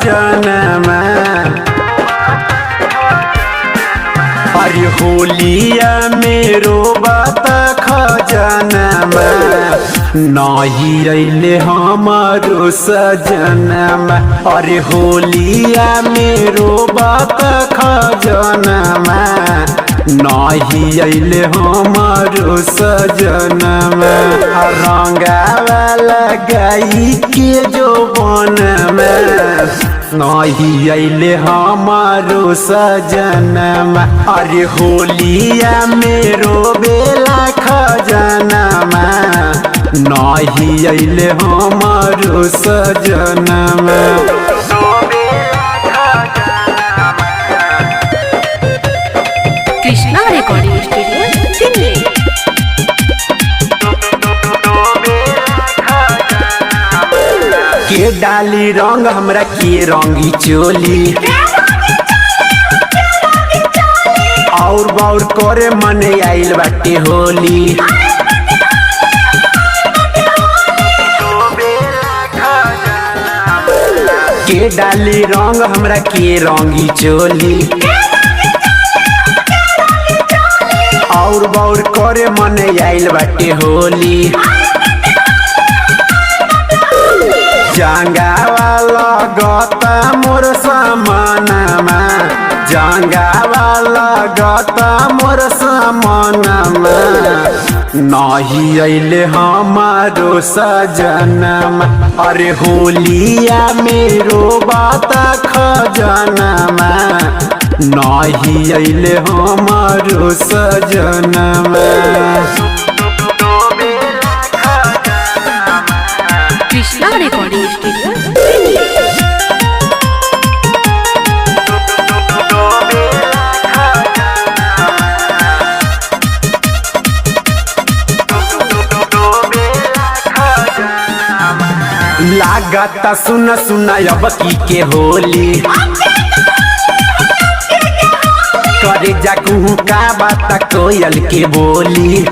खजनमा। अरे होलिया मेरो बात खजनमा, नहीं अइले हमारो सजनमा। अरे होलिया मेरो बात खजनमा, नहीं अइले हमारो सजनमा। रंगावा लगाई के जो बनमे, नहीं अइले हमारो सजनमा। अरे होलिया मेरो बेला खजनमा, नहीं अइले हमारो सजनमा। Krishna recording studio Delhi. के डाली रंग हमरा के रंगी चोली, और बाउर करे मने आइल बाटे होली। के डाली रंग हमरा के रंगी चोली, और बाउर करे मने आइल बाटे होली। जंगावा लगता मोर समानमा, जंगावा लगता मोर समानमा, नहीं अइले हमारो सजनमा। अरे होलिया मेरो बात खजनमा, नहीं अइले हमारो सजनमा। Krishna recording studio Delhi. लागता सुन सुन अब की के होली, करे जाकू का बात कोयल के बोली।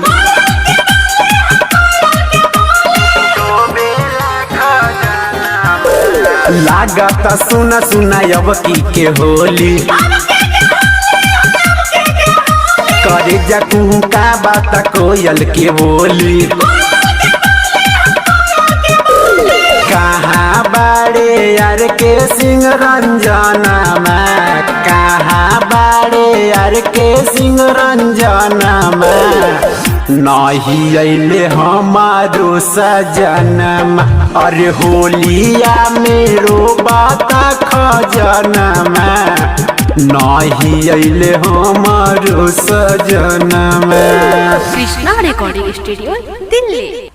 लागता सुन सुन अब की के होली, करे जाकू का बात कोयल के बोली। कहाँ बाड़े यार के सिंह रंजनमा, कहाँ बाड़े यार के सिंह रंजनमा, नहीं अइले हमारो सजनमा। अरे होलिया मेरो बात खजनमा, नहीं अइले हमारो सजनमा। Krishna recording studio Delhi.